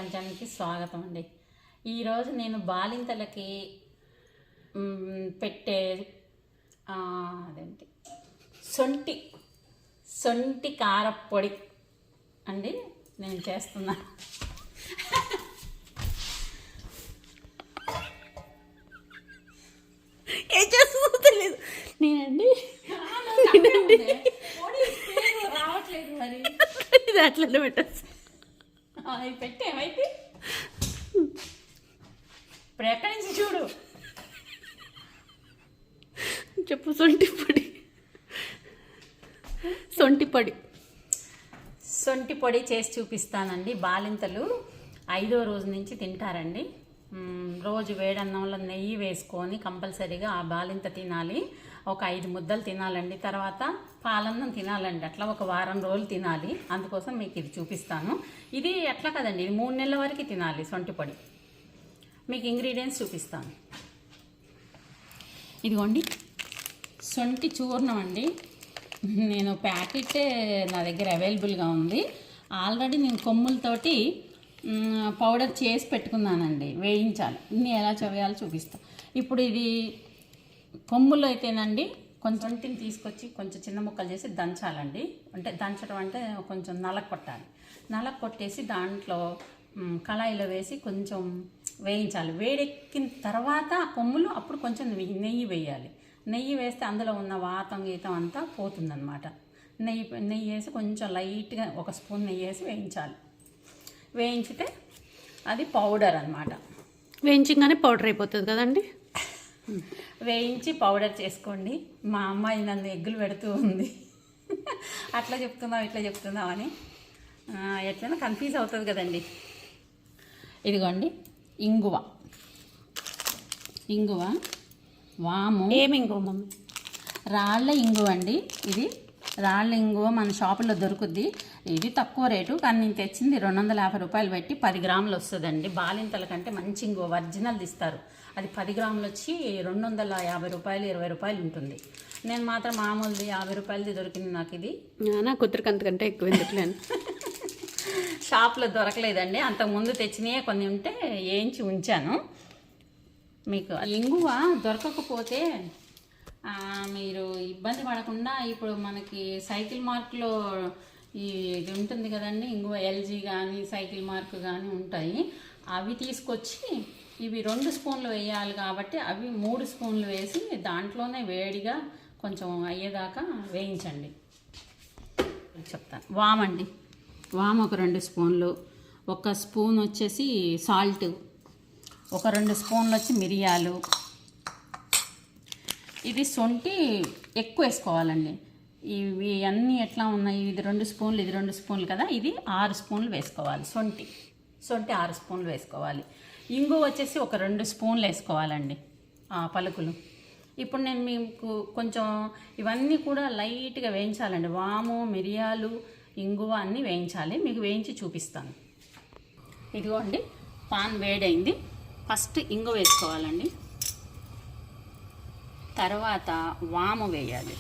ప్రపంచానికి స్వాగతం అండి. ఈరోజు నేను బాలింతలకి పెట్టే అదేంటి సొంటి కారపొడి అండి నేను చేస్తున్నా. ఏం చేస్తుందో తెలియదు నేనండి. రావట్లేదు మరి ఇది అట్లనే పెట్టచ్చు. అది పెట్టి ఏమైతే ఇప్పుడు ఎక్కడి నుంచి చూడు చెప్పు. సొంటి పొడి చేసి చూపిస్తానండి. బాలింతలు 5వ రోజు నుంచి తింటారండి. రోజు వేడన్నంలో నెయ్యి వేసుకొని కంపల్సరీగా ఆ బాలింత తినాలి. ఒక 5 ముద్దలు తినాలండి. తర్వాత పాలన్నం తినాలండి. అట్లా ఒక వారం రోజులు తినాలి. అందుకోసం మీకు ఇది చూపిస్తాను. ఇది ఎట్లా కదండి, ఇది 3 నెలల వరకు తినాలి సొంటి పొడి. మీకు ఇంగ్రీడియంట్స్ చూపిస్తాను. ఇదిగోండి సొంటి చూర్ణం అండి. నేను ప్యాకెట్ నా దగ్గర అవైలబుల్గా ఉంది. ఆల్రెడీ నేను కొమ్ములతోటి పౌడర్ చేసి పెట్టుకున్నానండి. వేయించాలి. ఇన్ని ఎలా చేయాలో చూపిస్తాను. ఇప్పుడు ఇది కొమ్ములు అయితేనండి కొంచెం సొంటిని తీసుకొచ్చి కొంచెం చిన్న ముక్కలు చేసి దంచాలండి. అంటే దంచడం అంటే కొంచెం నలగొట్టాలి. నలగొట్టేసి దాంట్లో కళాయిలో వేసి కొంచెం వేయించాలి. వేడెక్కిన తర్వాత ఆ కొమ్ములు అప్పుడు కొంచెం నెయ్యి వేయాలి. నెయ్యి వేస్తే అందులో ఉన్న వాతం గీతం అంతా పోతుందన్నమాట. నెయ్యి వేసి కొంచెం లైట్గా 1 స్పూన్ నెయ్యి వేసి వేయించాలి. వేయించితే అది పౌడర్ అన్నమాట. వేయించగానే పౌడర్ అయిపోతుంది కదండి. వేయించి పౌడర్ చేసుకోండి. మా అమ్మాయి నన్ను ఎగ్గులు పెడుతూ ఉంది. అట్లా చెప్తున్నావు ఇట్లా చెప్తున్నావు అని ఎట్లైనా కన్ఫ్యూజ్ అవుతుంది కదండి. ఇదిగోండి ఇంగువ, వాము. ఏమి ఇంగువ మమ్మీ? రాళ్ళ ఇంగువ అండి. ఇది రాళ్ళ ఇంగువ మన షాపులో దొరుకుద్ది. ఇది తక్కువ రేటు, కానీ నేను తెచ్చింది 250 రూపాయలు పెట్టి 10 గ్రాములు వస్తుందండి. బాలింతల కంటే మంచి ఇంగువ ఒరిజినల్ ఇస్తారు. అది 10 గ్రాములు వచ్చి 250 రూపాయలు 20 రూపాయలు ఉంటుంది. నేను మాత్రం మామూలుది 50 రూపాయలది దొరికింది నాకు. ఇది నా కుదురుకు అంతకంటే ఎక్కువ ఎందుకులేను. షాప్లో దొరకలేదండి. అంతకుముందు తెచ్చినవి కొన్ని ఉంటే వేయించి ఉంచాను. మీకు ఇంగువ దొరకకపోతే మీరు ఇబ్బంది పడకుండా ఇప్పుడు మనకి సైకిల్ మార్క్లో ఇది ఉంటుంది కదండి, ఇంగువ ఎల్జీ కానీ సైకిల్ మార్క్ కానీ ఉంటాయి. అవి తీసుకొచ్చి ఇవి 2 స్పూన్లు వేయాలి కాబట్టి అవి 3 స్పూన్లు వేసి దాంట్లోనే వేడిగా కొంచెం అయ్యేదాకా వేయించండి. చెప్తాను. వామండి, వాము ఒక 2 స్పూన్లు, 1 స్పూన్ వచ్చేసి సాల్ట్, ఒక 2 స్పూన్లు వచ్చి మిరియాలు. ఇది సొంటి ఎక్కువ వేసుకోవాలండి. ఇవి అన్నీ ఎట్లా ఉన్నాయి, ఇది 2 స్పూన్లు ఇది 2 స్పూన్లు కదా, ఇది 6 స్పూన్లు వేసుకోవాలి. సొంటి 6 స్పూన్లు వేసుకోవాలి. ఇంగు వచ్చేసి ఒక 2 స్పూన్లు వేసుకోవాలండి పలుకులు. ఇప్పుడు నేను మీకు కొంచెం ఇవన్నీ కూడా లైట్గా వేయించాలండి. వాము, మిరియాలు, ఇంగువ అన్నీ వేయించాలి. మీకు వేయించి చూపిస్తాను. ఇదిగోండి పాన్ వేడైంది. ఫస్ట్ ఇంగువ వేసుకోవాలండి. తర్వాత వాము వేయాలి.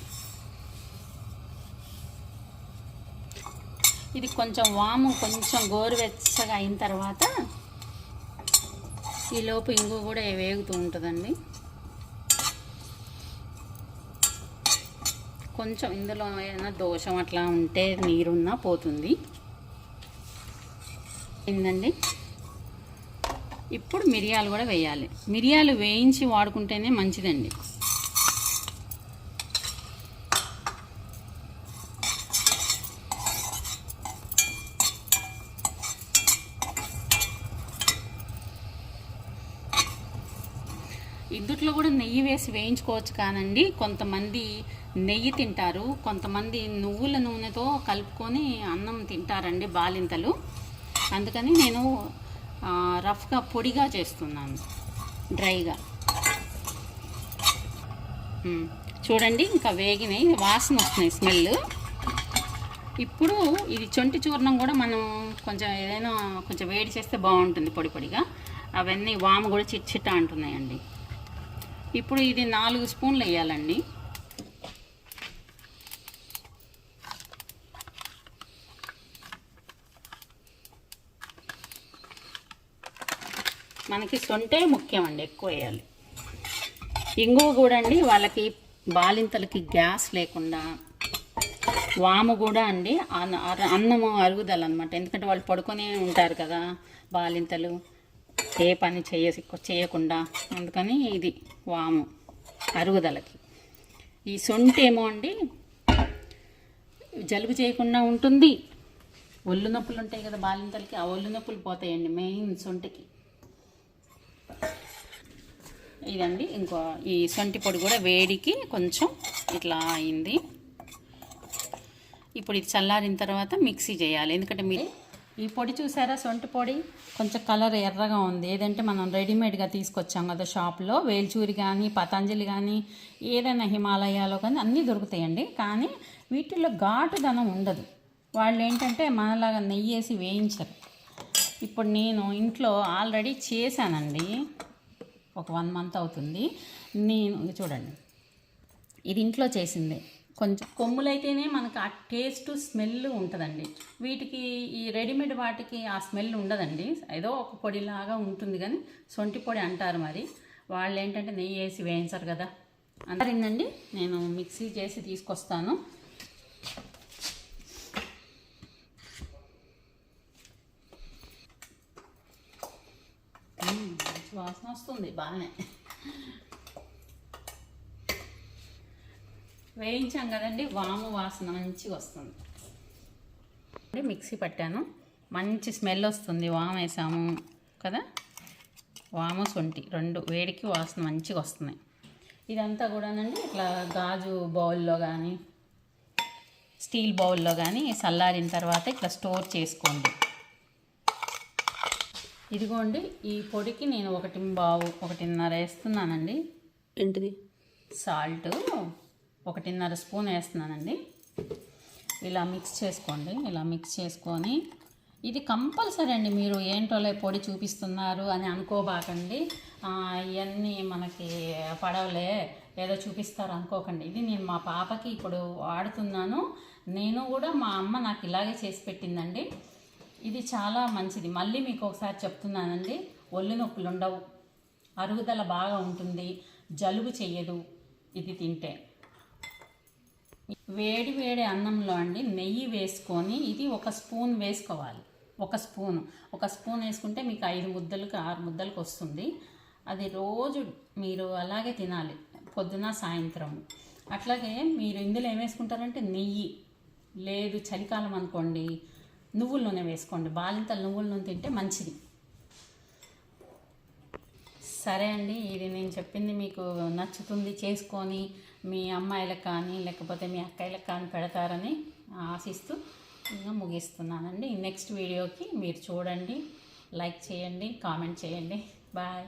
ఇది కొంచెం వాము కొంచెం గోరువెచ్చగా అయిన తర్వాత ఈలోపు ఇంగువ కూడా వేగుతూ ఉంటుందండి. కొంచెం ఇందులో ఏదైనా దోషం అట్లా ఉంటే నీరున్నా పోతుంది. ఏందండి, ఇప్పుడు మిరియాలు కూడా వేయాలి. మిరియాలు వేయించి వాడుకుంటేనే మంచిదండి. ఇందుట్లో కూడా నెయ్యి వేసి వేయించుకోవచ్చు కానండి. కొంతమంది నెయ్యి తింటారు, కొంతమంది నువ్వుల నూనెతో కలుపుకొని అన్నం తింటారండి బాలింతలు. అందుకని నేను రఫ్గా పొడిగా చేస్తున్నాను, డ్రైగా. చూడండి ఇంకా వేగినాయి, వాసన వస్తున్నాయి, స్మెల్. ఇప్పుడు ఇది సొంటి చూర్ణం కూడా మనం కొంచెం ఏదైనా కొంచెం వేడి చేస్తే బాగుంటుంది పొడి పొడిగా. అవన్నీ వాము కూడా చిట్చిట్ట అంటున్నాయండి. ఇప్పుడు ఇది 4 స్పూన్లు వేయాలండి. మనకి సొంటే ముఖ్యం అండి, ఎక్కువ వేయాలి. ఇంగువ కూడా అండి వాళ్ళకి బాలింతలకి గ్యాస్ లేకుండా, వాము కూడా అండి అన్నము అరుగుదల అనమాట. ఎందుకంటే వాళ్ళు పడుకొని ఉంటారు కదా బాలింతలు, ఏ పని చేయకుండా, అందుకని ఇది వాము అరుగుదలకి. ఈ సొంటి ఏమో అండి జలుబు చేయకుండా ఉంటుంది. ఒళ్ళు నొప్పులు ఉంటాయి కదా బాలింతలకి, ఆ ఒళ్ళు నొప్పులు పోతాయండి మెయిన్ సొంటికి. ఇదండి ఇంకో ఈ సొంటి పొడి కూడా వేడికి కొంచెం ఇట్లా అయింది. ఇప్పుడు ఇది చల్లారిన తర్వాత మిక్సీ చేయాలి. ఎందుకంటే మీరు ఈ పొడి చూసారా, సొంటి పొడి కొంచెం కలర్ ఎర్రగా ఉంది. ఏదంటే మనం రెడీమేడ్గా తీసుకొచ్చాం కదా షాప్లో, వేల్చూరి కానీ పతంజలి కానీ ఏదైనా హిమాలయాలో కానీ అన్నీ దొరుకుతాయండి. కానీ వీటిల్లో ఘాటుదనం ఉండదు. వాళ్ళు ఏంటంటే మనలాగా నెయ్యి వేసి వేయించరు. ఇప్పుడు నేను ఇంట్లో ఆల్రెడీ చేశానండి, ఒక 1 మంత్ అవుతుంది. నేను చూడండి, ఇది ఇంట్లో చేసిందే. కొంచెం కొమ్ములైతేనే మనకు ఆ టేస్ట్ స్మెల్ ఉంటుందండి. వీటికి ఈ రెడీమేడ్ వాటికి ఆ స్మెల్ ఉండదండి, ఏదో ఒక పొడిలాగా ఉంటుంది. కానీ సొంటి పొడి అంటారు, మరి వాళ్ళు ఏంటంటే నెయ్యి వేసి వేయించరు కదా. అంటారిందండి, నేను మిక్సీ చేసి తీసుకొస్తాను. వాసన వస్తుంది బాగానే. వేయించాం కదండి, వాము వాసన మంచిగా వస్తుంది. మిక్సీ పట్టాను, మంచి స్మెల్ వస్తుంది. వాము వేసాము కదా, వాము సొంటి రెండు వేడికి వాసన మంచిగా వస్తున్నాయి. ఇదంతా కూడానండి ఇట్లా గాజు బౌల్లో కానీ స్టీల్ బౌల్లో కానీ చల్లారిన తర్వాత ఇట్లా స్టోర్ చేసుకోండి. ఇదిగోండి, ఈ పొడికి నేను 1.5 వేస్తున్నానండి. ఏంటిది? సాల్ట్ 1.5 స్పూన్ వేస్తున్నానండి. ఇలా మిక్స్ చేసుకోండి. ఇలా మిక్స్ చేసుకొని, ఇది కంపల్సరీ అండి. మీరు ఏంటోలే పొడి చూపిస్తున్నారు అని అనుకోబాకండి. ఇవన్నీ మనకి పడవలే ఏదో చూపిస్తారు అనుకోకండి. ఇది నేను మా పాపకి ఇప్పుడు వాడుతున్నాను. నేను కూడా మా అమ్మ నాకు ఇలాగే చేసి పెట్టిందండి. ఇది చాలా మంచిది. మళ్ళీ మీకు ఒకసారి చెప్తున్నానండి, ఒళ్ళు నొప్పులు ఉండవు, అరుగుదల బాగా ఉంటుంది, జలుబు చెయ్యదు ఇది తింటే. వేడి వేడి అన్నంలో అండి నెయ్యి వేసుకొని, ఇది 1 స్పూన్ వేసుకోవాలి. 1 స్పూన్ వేసుకుంటే మీకు 5 ముద్దలకు 6 ముద్దలకు వస్తుంది. అది రోజు మీరు అలాగే తినాలి, పొద్దున సాయంత్రం. అట్లాగే మీరు ఇందులో ఏం వేసుకుంటారంటే నెయ్యి, లేదు చలికాలం అనుకోండి నువ్వుల నూనె వేసుకోండి. బాలింతలు నువ్వుల నూనె తింటే మంచిది. సరే అండి, ఇది నేను చెప్పింది మీకు నచ్చుతుంది, చేసుకొని మీ అమ్మాయిలకు కానీ లేకపోతే మీ అక్కయ్యలకు కానీ పెడతారని ఆశిస్తూ ఇంకా ముగిస్తున్నానండి. నెక్స్ట్ వీడియోకి మీరు చూడండి, లైక్ చేయండి, కామెంట్ చేయండి. బాయ్.